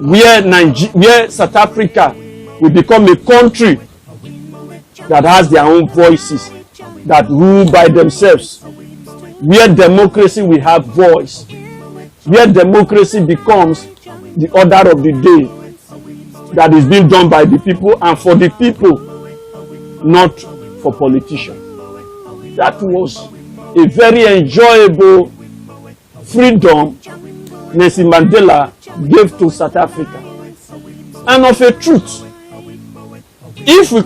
where South Africa will become a country that has their own voices, that rule by themselves, where democracy will have voice, where democracy becomes the order of the day that is being done by the people and for the people, not for politicians. That was a very enjoyable freedom Nelson Mandela gave to South Africa. And of a truth, if we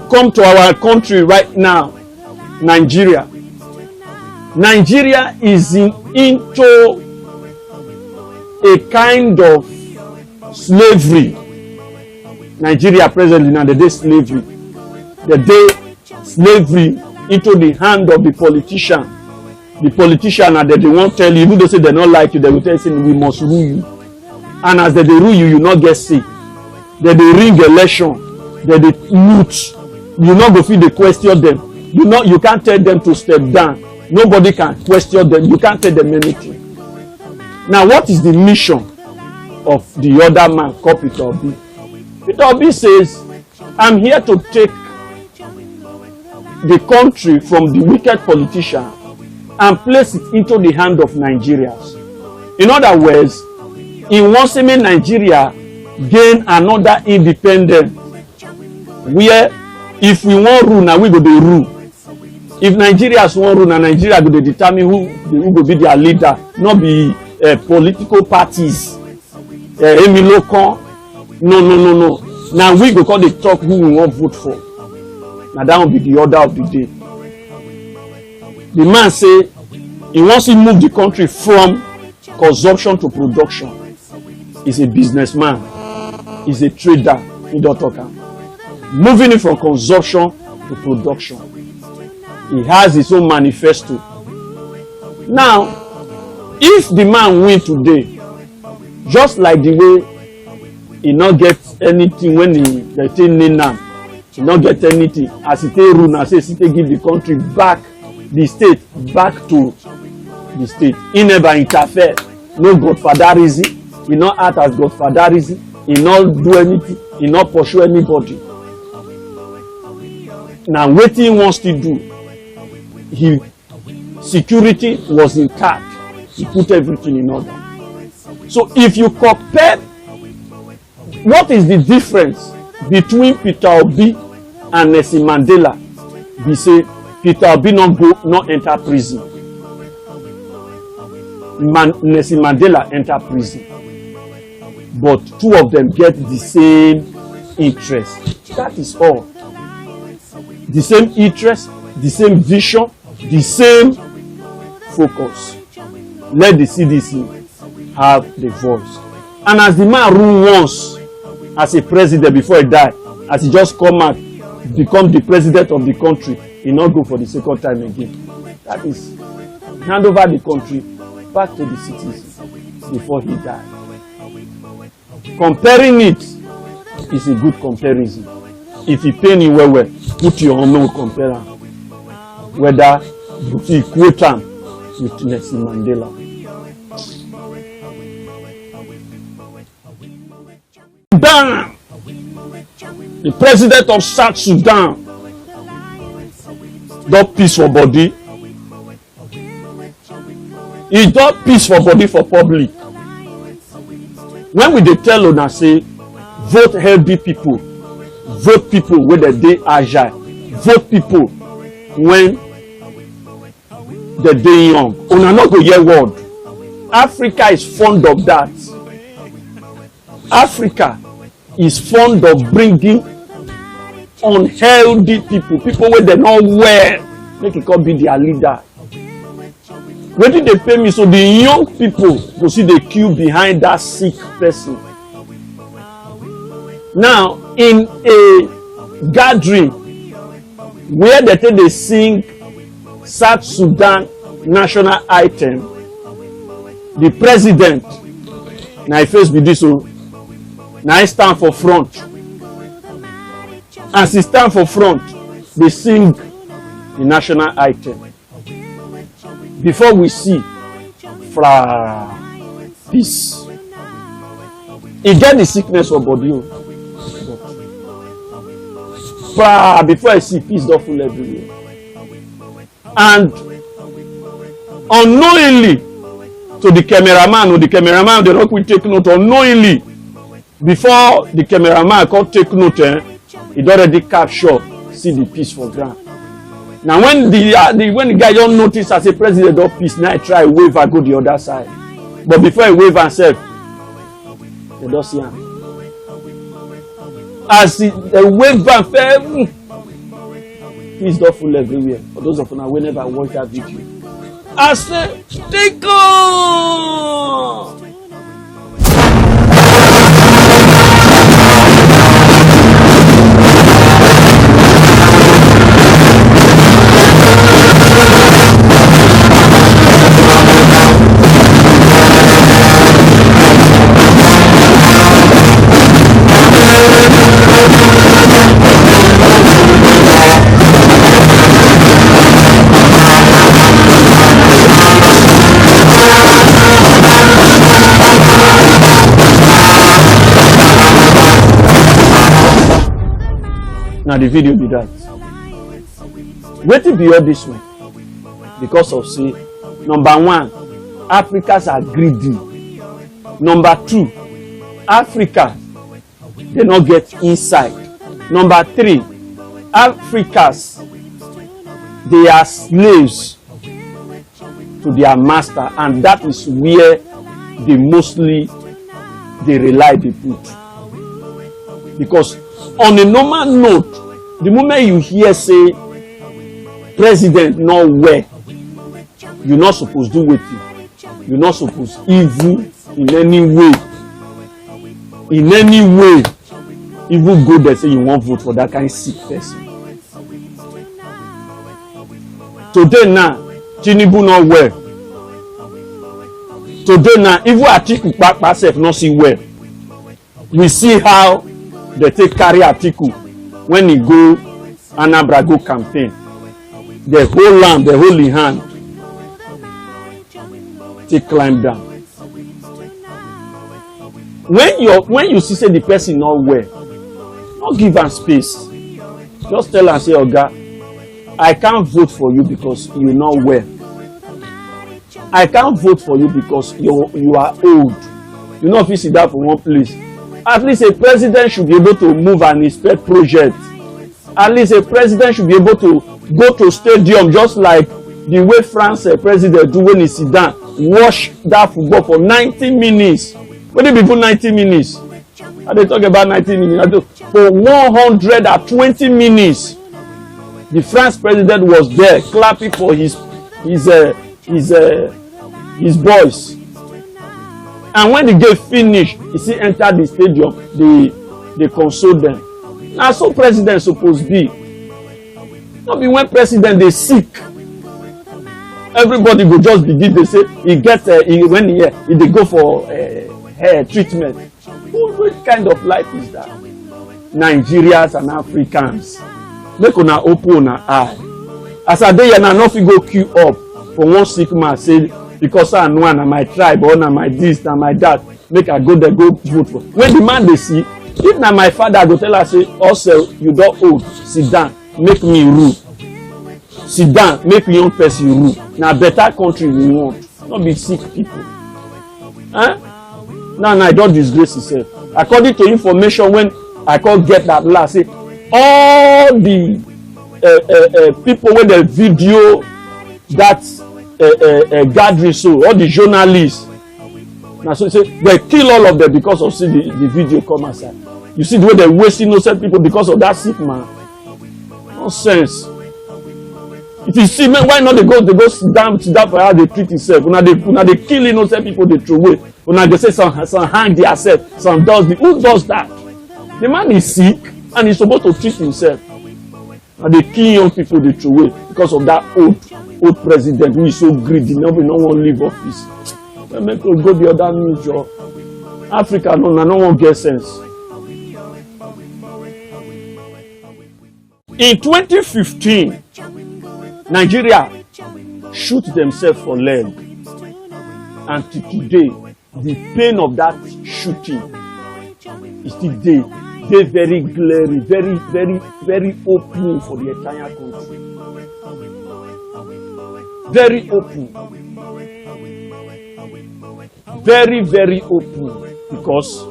come to our country right now, Nigeria is into a kind of slavery. Nigeria presently now, the day slavery. The day slavery into the hand of the politician. The politician and they won't tell you, even though say they don't like you, they will tell you, we must rule you. And as they rule you, you not get sick. They ring election. They loot. You not go feel they question them. You can't tell them to step down. Nobody can question them. You can't tell them anything. Now, what is the mission of the other man called Peter Obi? Peter Obi says, I'm here to take the country from the wicked politician and place it into the hand of Nigerians. In other words, he wants to make Nigeria gain another independence where if we want rule, now we go to rule. If Nigerians want rule, now Nigeria go to determine who will be their leader, not be political parties. No. Now we go call the talk who we want vote for. Now that will be the order of the day. The man say he wants to move the country from consumption to production. He's a businessman. He's a trader. He don't talk. Moving it from consumption to production. He has his own manifesto. Now, if the man win today, just like the way he not get anything when he name now, he not get anything as he take rule now, say he give the country back, the state back to the state. He never interfere. No godfatherism. He not act as godfatherism. He not do anything. He not pursue anybody. Now, what he wants to do, security was intact. He put everything in order. So, if you compare, what is the difference between Peter Obi and Nelson Mandela? We say Peter Obi not enter prison. Nelson Mandela enter prison. But two of them get the same interest. That is all. The same interest, the same vision, the same focus. Let the CDC have the voice. And as the man rule once as a president before he died, as he just come out, become the president of the country, he not go for the second time again. That is, hand over the country back to the citizens before he died. Comparing it is a good comparison. If you pay me well, put your own compare whether you quote him with Nelson Mandela. Sudan, the president of South Sudan, don't peace for body. He don't peace for body for public. When we dey tell una say vote healthy people, vote people when they agile, vote people when they young. Una not go hear word. Africa is fond of that. Africa is fond of bringing unhealthy people when they not well, make it come be their leader. When did they pay me? So the young people go see the queue behind that sick person. Now, in a gathering where they sing South Sudan national item, the president, now he first be this, so now he stand for front. As he stand for front, they sing the national item. Before we see, peace. He get the sickness for body. Before I see peace don full everywhere. And unknowingly to the cameraman, they don't quick take note. Unknowingly, before the cameraman come take note, he already capture, see the peace for ground. Now when the guy don't notice as a president of peace, now I try wave and go the other side. But before he wave himself, they don't see him. As the wave and fell, peace don't full everywhere. For those of you who never watch that video, I say, take on! Now the video be that. Wetin be all this way? Because of say, number one, Africans are greedy. Number two, Africa they not get insight. Number three, Africans they are slaves to their master, and that is where they mostly they rely the put. Because on a normal note, the moment you hear say president not well, you're not supposed to do with it. You're not supposed evil in any way. In any way, even go there say you won't vote for that kind of sick person. Today now, Tinubu not well. Today now, even Atiku Papa self not see well. We see how they take carry Atiku when he go Anambra go campaign. The whole land, the whole hand, take climb down. When you see say the person not well, not give am space. Just tell am say, Oga, I can't vote for you because you're not well. I can't vote for you because you are old. You know if you sit down for one place. At least a president should be able to move and inspect projects. At least a president should be able to go to stadium just like the way France president do when he sit down, watch that football for 90 minutes. What did people 90 minutes? And they talk about 90 minutes. For 120 minutes, the France president was there clapping for his boys. And when the game finished, he see enter the stadium, they console them. Now so president supposed be. Not be when president they sick. Everybody go just begin they say he get he they go for hair treatment. What kind of life is that? Nigerians and Africans. Make una open una eye. As I dey here now, no fit go queue up for one sick man say because I know na my tribe or na my this na my that, make I go there go vote for. When the man they see, if na my father I go tell her say, also you don old, sit down, make me rule. Sit down, make young person rule. Na better country we want, not be sick people. Now I don disgrace himself. According to information when I can't get that last, say all the people when they video that gathering, so all the journalists, now so say they kill all of them because of see the video come outside. You see the way they waste innocent people because of that sick man. Nonsense. If you see, man, why not they go sit down for how they treat themselves? When they kill innocent people, they throw away. When they say some hang themselves, some does the who does that? The man is sick and he's supposed to treat himself. And they kill young people, they throw away because of that old president who is so greedy. No one leave office. They make us go the other news job. Africa no one get sense. In 2015, Nigeria shoot themselves for leg, and to today, the pain of that shooting is still there. They very glaring, very, very, very open for the entire country. Very open. Very, very open. Because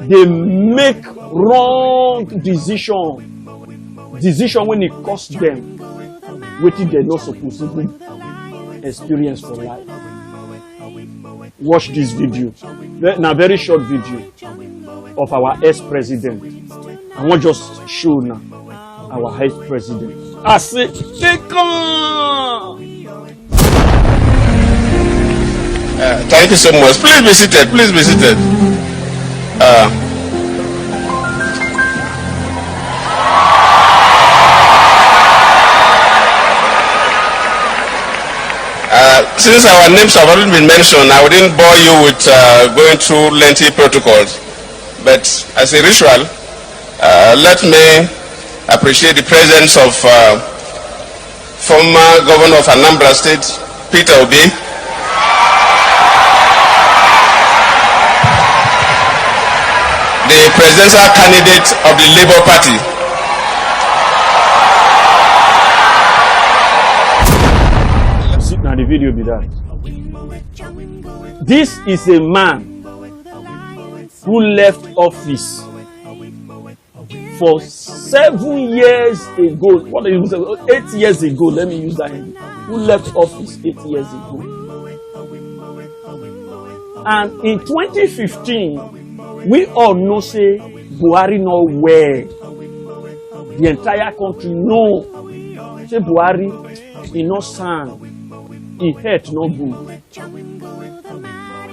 they make wrong decision when it costs them wetin they're not supposed to experience for life. Watch this video. Now, very short video of our ex-president. I want just show now our ex-president. I say, take on. Thank you so much. Please be seated. Please be seated. Since our names have already been mentioned, I wouldn't bore you with going through lengthy protocols. But as a ritual, let me appreciate the presence of former Governor of Anambra State, Peter Obi, the presidential candidate of the Labour Party. Now the video be that. This is a man who left office for 7 years ago. What do you say? 8 years ago. Let me use that. Who left office 8 years ago? And in 2015, we all know say Buhari no well. The entire country know say Buhari he no sound. He head no good.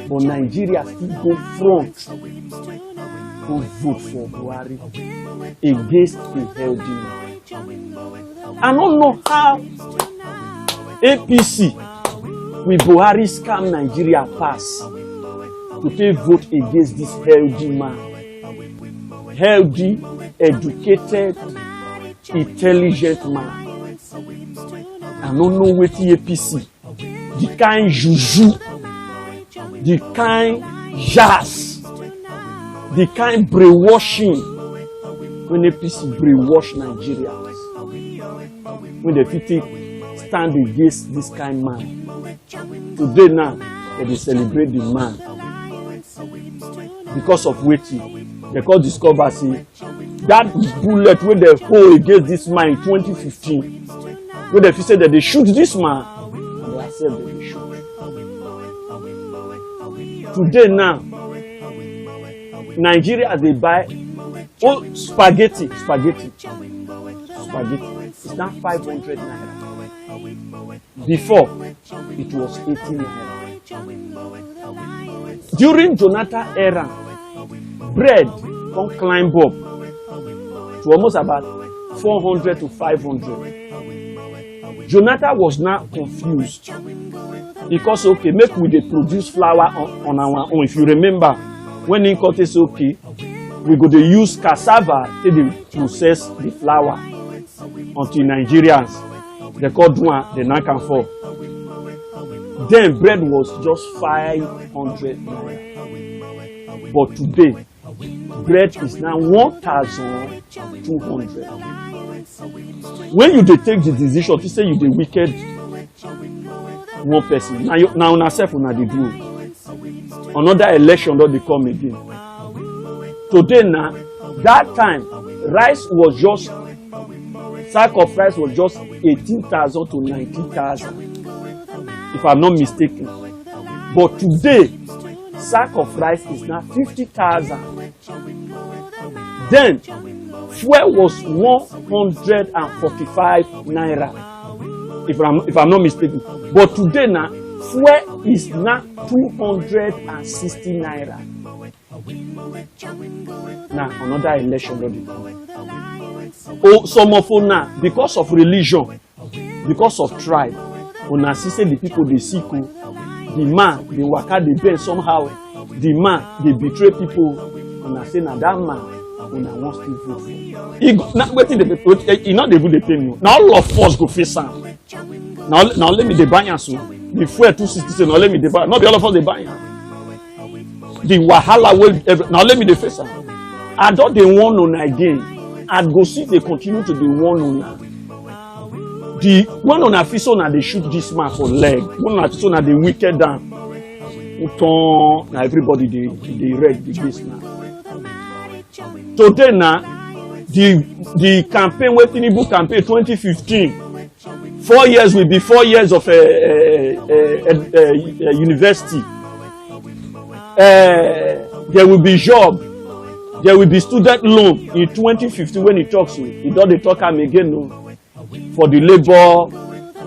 But Nigeria still go front to vote for Buhari against a healthy man. I don't know how APC with Buhari scam Nigeria pass to take vote against this healthy man. Healthy, educated, intelligent man. I don't know what the APC. The kind juju, the kind jazz, the kind brainwashing when APC brainwash Nigerians, when they fit stand against this kind man. Today now, they celebrate the man because of waiting. They call discover say that bullet when they hold against this man in 2015, when they say that they shoot this man. Today now, Nigeria they buy spaghetti. It's now 500 naira. Before it was 18 naira. During Jonathan era, bread can climb up to almost about 400 to 500. Jonathan was now confused because okay, make we dey produce flour on our own. If you remember, when he cut it okay, we go to use cassava to process the flour until Nigerians they call one the knock and fall. Then bread was just 500 naira, but today bread is now 1,200. When you dey take the decision to say you the wicked one person, now on yourself una dey do. Another election don dey come again. Today now, that time rice was just sack of rice was just 18,000 to 19,000, if I'm not mistaken. But today, sack of rice is now 50,000. Then fuel was 145 naira, if I'm not mistaken. But today now, fuel is now 260 naira. Now another election don dey come. Oh, some of una because of religion, because of tribe, una see say the people dey sick o, the man dey waka dey bend somehow, the man dey betray people. Una say na that man una wan still vote for. Na wetin dey e no dey even dey pay me. Na all of us go face am. Na let me dey buy am so. The fuel 260 say na let me dey buy. No be all of us dey buy am. The wahala wey now let me dey face am. I don't dey warn una again. I go see they continue to dey warn una. When una feel so na dey shoot this man for leg, when una feel so na dey wicked am, na everybody dey red the case now. Today na the campaign wey Tinubu campaign 2015, 4 years will be 4 years of university. There will be job. There will be student loan in 2015 when he talks. He don't talk am again no, for the labor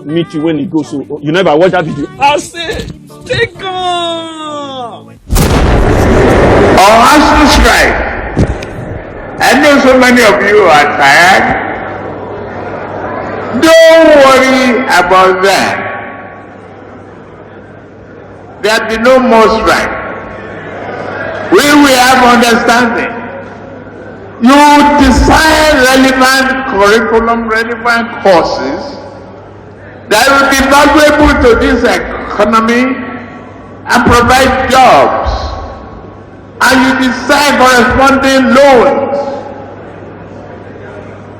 meeting when he goes. So you never watch that video. I say, take on. On national strike, I know so many of you are tired. Don't worry about that. There will be no more strike. We will have understanding. You design relevant curriculum, relevant courses that will be valuable to this economy and provide jobs. And you design corresponding loans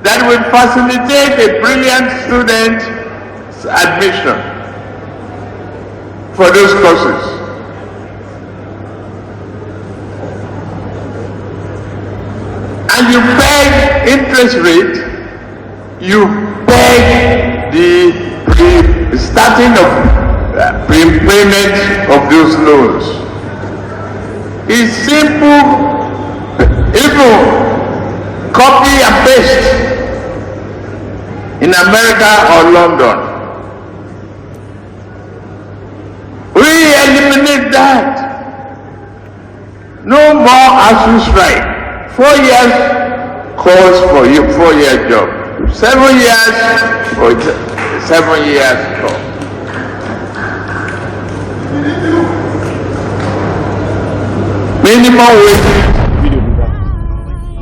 that will facilitate a brilliant student's admission for those courses. And you pay interest rate, you pay the starting of prepayment of those loans. It's simple, even copy and paste in America or London. We eliminate that. No more ASU strike. 4 years calls for you, 4-year job. 7 years for 7 years job. Minimum wage.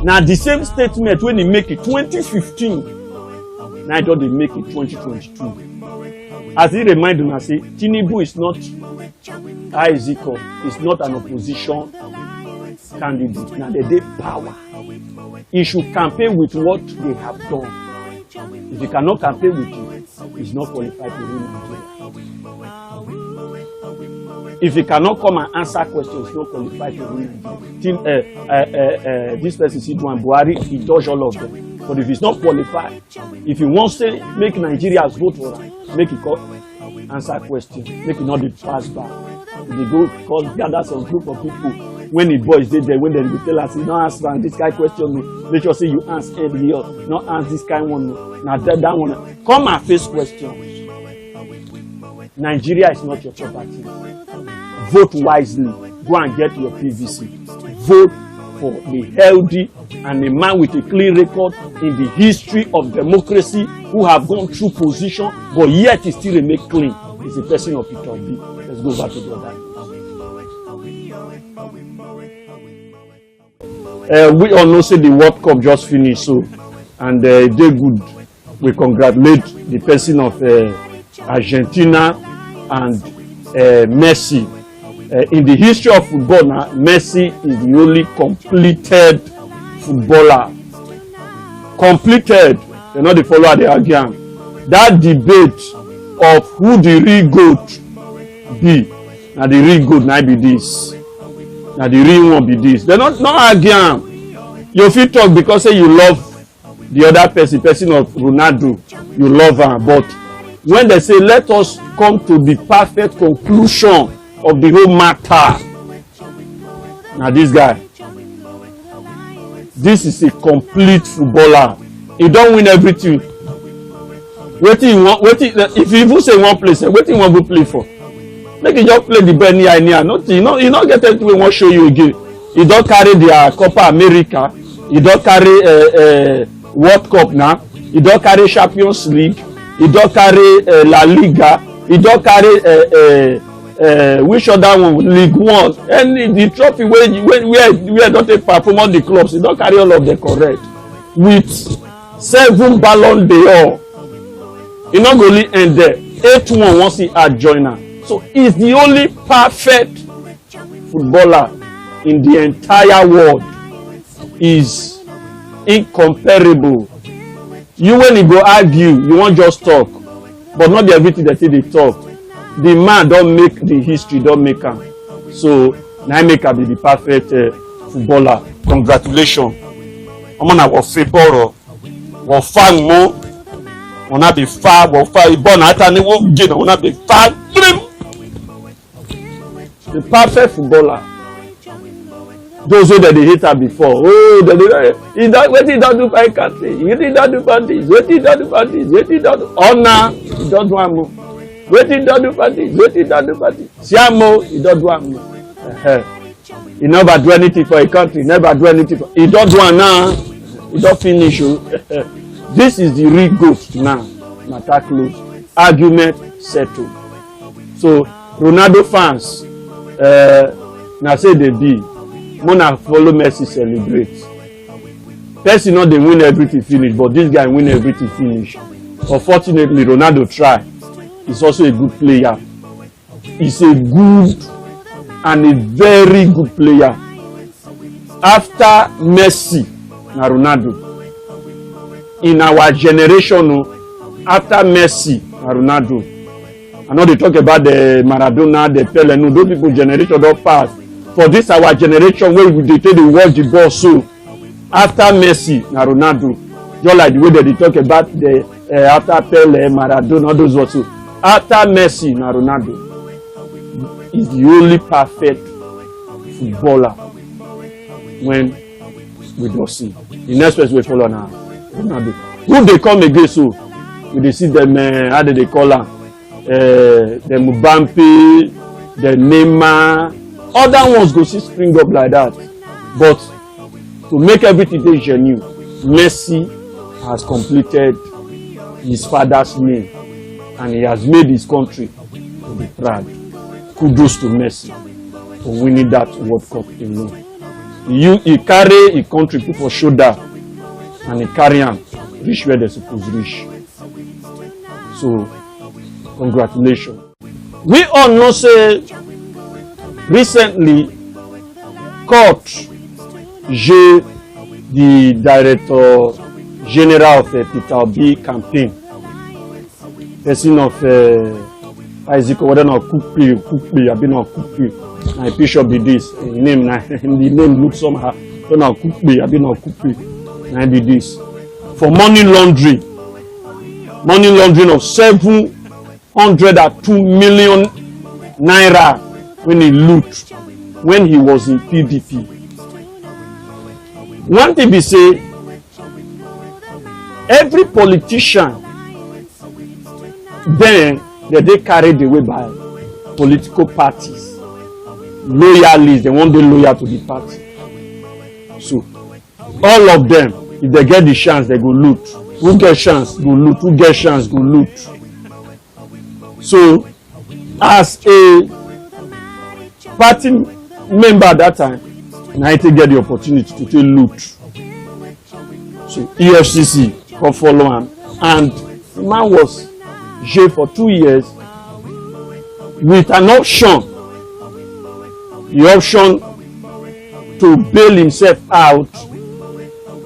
Now the same statement when he make it 2015, now they make it 2022. As he remind una say, Tinubu is not Isaac, is not an opposition candidate. Now they power. He should campaign with what they have done. If he cannot campaign with you, he's not qualified to rule Nigeria. If he cannot come and answer questions, he's not qualified to rule Nigeria. This person, Sidwan Buhari, he does all of them. But if he's not qualified, if he wants to make Nigerians vote for him, make it answer questions, make it not be passed back. If they go gather some group of people. When the boys did there, when they will tell us, don't answer this kind of question, make sure say you answer it here, not answer this kind one, now that one. Come and face questions. Nigeria is not your property. Vote wisely. Go and get your PVC. Vote for a healthy and a man with a clean record in the history of democracy who have gone through position, but yet he still remain clean. It's the person of Peter B. Let's go back to the other. We all know say the World Cup just finished, so and they good. We congratulate the person of Argentina and Messi. In the history of football, now Messi is the only completed footballer. Completed, they're not the follower they are again. That debate of who the real GOAT be, now the real GOAT now be this. Now the real one be this. They're not again. You feel talk because say you love the other person of Ronaldo, you love her. But when they say let us come to the perfect conclusion of the whole matter, now this guy, this is a complete footballer. He don't win everything. Wetin you want? If you even say one place, wetin you want to play for? Make you just play the ball near. You not get anything we want show you again. You don't carry the Copa America. You don't carry World Cup now. You don't carry Champions League. You don't carry La Liga. You don't carry which other one? League One. Any the trophy where don't take perform all the clubs. You don't carry all of them correct. With 7 Ballon d'Or. You not go only end there. 8-1 once he add joiner. So he's the only perfect footballer in the entire world. is incomparable. You when you go argue, you won't just talk, but not be everything that they talk. The man don't make the history, don't make him. So now make him be the perfect footballer. Congratulations. I'm gonna go footballer. Go fang mo. Wanna be far, go far. Born at any one game. Wanna be far. The perfect footballer. Those who that they hate her before. Oh, he don't what he don't do by country. He don't do bad things. What he don't do bad things. What he don't do. Oh nah, he don't do one more. What he don't do bad things. What he don't do bad things. Siamo, he don't do one more. He never do anything for a country. Never do anything for. He don't do one now. He don't finish. This is the real ghost now. Matter close. Argument settled. So Ronaldo fans, now say they be. Mona follow Messi celebrate. Messi not they win everything finish, but this guy win everything finish. Unfortunately, Ronaldo try. He's also a good player. He's a good and a very good player. After Messi, na Ronaldo. In our generation, after Messi, na Ronaldo. I know they talk about the Maradona, the Pele. No, those people generation don't pass. For this our generation where we take the watch the ball so after Messi na Ronaldo, just like the way that they talk about the after Pele, Maradona, all those also. After Messi na Ronaldo is the only perfect footballer when we don't see. The next person we follow now Ronaldo. Who they come again so? We dey see them how do they call am? The Mbappe, the Neymar. Other ones go see spring up like that. But to make everything genuine, Messi has completed his father's name and he has made his country to be proud. Kudos to Messi for winning that World Cup alone. He carry a country put for shoulder and he carry him reach where they're supposed to reach. So, congratulations. We all know say recently, court, the director general of Peter Obi campaign, person of Isaac, whether not Kupi, I've been on Kupi, my bishop be this, the name looks somehow, don't know Kupi, I've been on Kupi, I be this. For money laundering of 702 million naira. When he loot, when he was in PDP. One thing be say, every politician then they carried away by political parties, loyalists, they won't be loyal to the party. So, all of them, if they get the chance, they go loot. Who get chance, go loot. Who get chance, go loot. So, as a party member at that time, and I get the opportunity to take loot. So EFCC come follow him, and the man was jailed for 2 years with an option. The option to bail himself out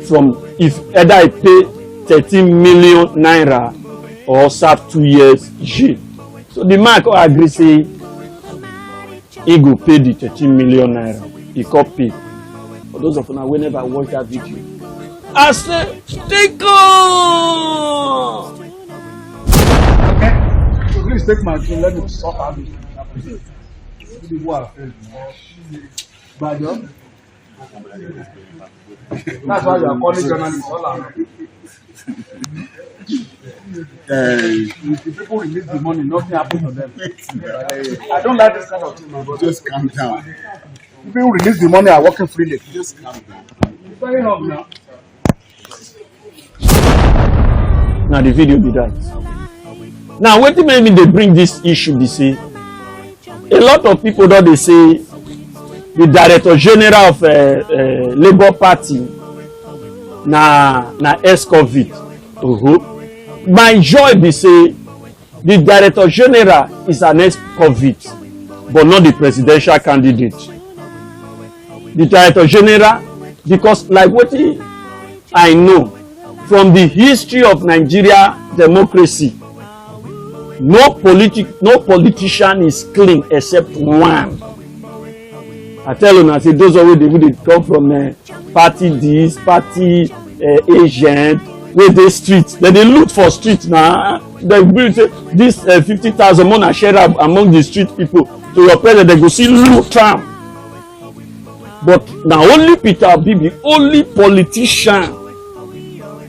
from if either he pay 13 million naira or serve 2 years jail. So the man can agree say he go pay the 13 million naira. He could pay. For those of you who never watch that video, I say, take on! Okay. So please take my phone, let me stop at it. That's why you are calling journalists all around. If the people release the money, nothing happens to them. I don't like this kind of thing, but just calm down. People release the money are working freely. Just calm down. It's very enough now. Now the video be that. Now what make me they bring this issue be say a lot of people that they say the director general of Labour Party na ex-COVID. My joy be say the director general is an ex-COVID but not the presidential candidate. The director general Because like what I know from the history of Nigeria democracy, no politician is clean except one. I tell you now, say those always they come from party this, party agent, where they streets. Then they look for streets now. They will say this 50,000 money share among the street people. To your president, they go see loot am. But now only Peter Obi be only politician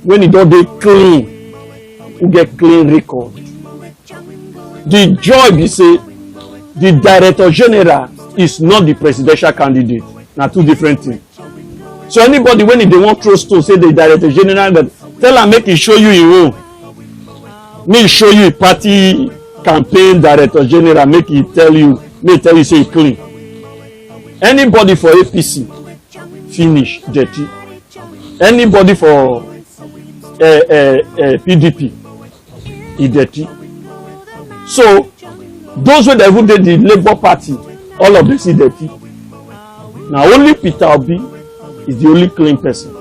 when he don dey clean, who get clean record. The joy be say the director general is not the presidential candidate. Na two different things. So anybody when they want throw stone say the director general, but tell am make he show you him own. Make he show you a party campaign director general. Make he tell you say he clean. Anybody for APC finish dirty. Anybody for PDP he dirty. So those wey dey even dey the Labour Party, all of them see dirty. Na only Peter Obi is the only clean person.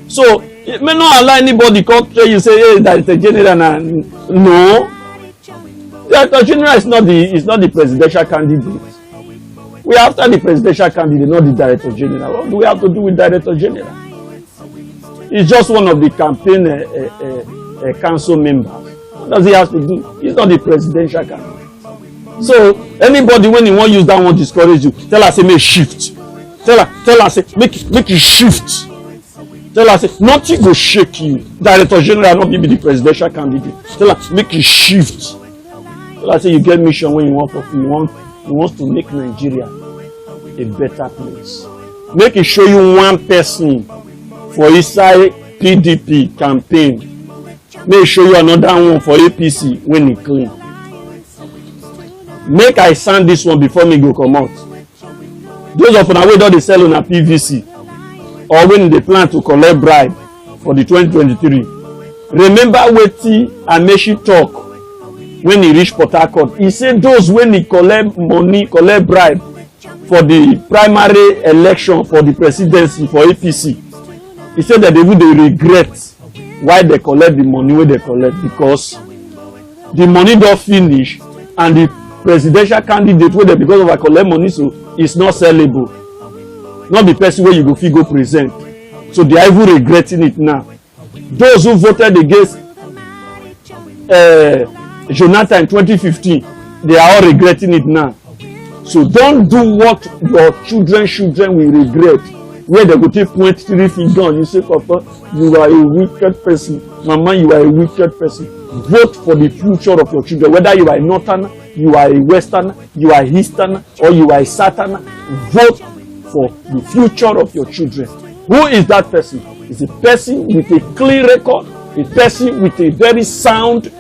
So it may not allow anybody come tell you say hey director general na no. Director general is not the presidential candidate. We are after the presidential candidate, not the director general. What do we have to do with director general? He's just one of the campaign council members. What does he have to do? He's not the presidential candidate. So anybody when he want use that one discourage you, tell her say make shift. Tell her say make it shift. Tell her say nothing go shake you. Director general not be the presidential candidate. Tell her make it shift. Tell her say you get mission when you want to make Nigeria a better place. Make it show you one person for inside PDP campaign. Make show you another one for APC when it clean. Make I sign this one before me go come out. Those of una wey don dey sell on a PVC or when they plan to collect bribe for the 2023. Remember wetin Amechi talk when he reach Port Harcourt. He say those when he collect money, collect bribe for the primary election for the presidency for APC. He said that they would regret why they collect the money wey they collect because the money don finish and the presidential candidate wey dey because of I collect money so is not sellable. Not the person wey you go fit go present. So they are even regretting it now. Those who voted against Jonathan in 2015, they are all regretting it now. So don't do what your children will regret. Where they go take point 3 feet down, you say, Papa, you are a wicked person. Mama, you are a wicked person. Vote for the future of your children. Whether you are a northern, you are a western, you are eastern, or you are a southern, vote for the future of your children. Who is that person? It's a person with a clean record, a person with a very sound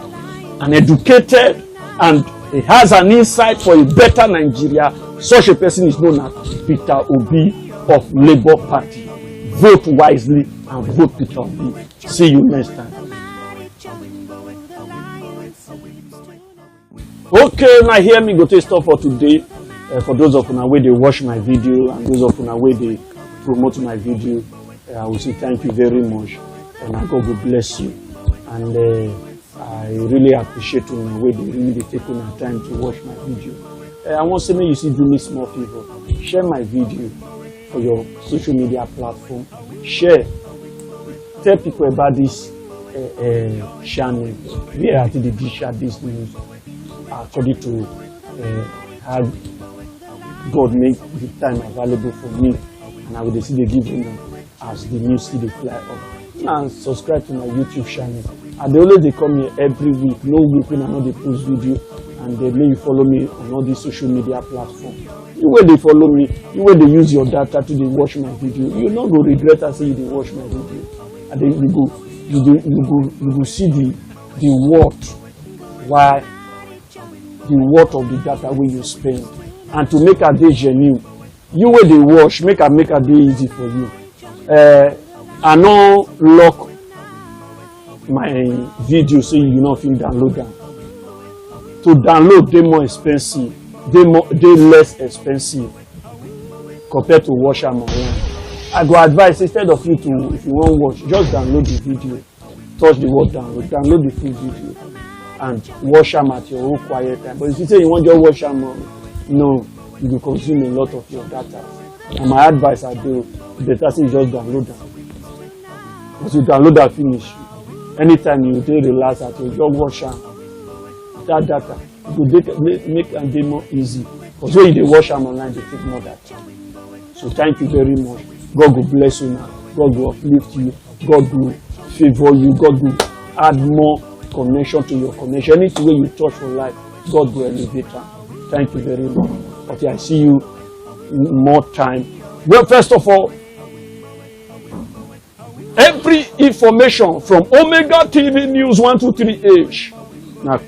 and educated, and he has an insight for a better Nigeria. Such a person is known as Peter Obi of Labour Party. Vote wisely and vote Peter Obi. See you next time. Okay, now hear me go take stop for today. For those of you where they watch my video and those of you where they promote my video, I will say thank you very much, and God will bless you. And I really appreciate you in a way they really take on time to watch my video. I want to say, may you see do me small favor. Share my video for your social media platform. Share. Tell people about this channel. Where I did share this news according to how God make the time available for me, and I will see the give you as the news see the fly up. And subscribe to my YouTube channel. And they always come here every week. No week when I know they post video, and they let you follow me on all these social media platforms. You where they follow me, you where they use your data to they watch my video. You not go regret and say you didn't watch my video. And then you go see the worth why the worth of the data where you spend. And to make a day genuine, you where they watch, make a day easy for you. I no lock my video so you not feel download them. To download they more expensive, they less expensive compared to watch them online. I go advise instead of you to, if you want watch, just download the video. Touch the word download the full video and watch them at your own quiet time. But if you say you want to watch them, no, you will consume a lot of your data. And my advice I do, the better thing is just download them. Once you download that finish, anytime you dey relax at your just watch them. That data, it will make and dey more easy. Because when you dey watch them online, they take more data. So thank you very much. God will bless you now. God will uplift you. God will favor you. God will add more connection to your connection. Anything way you touch for life, God will elevate them. Thank you very much. Okay, I see you more time. Well, first of all, every information from Omega TV News 123H. Now,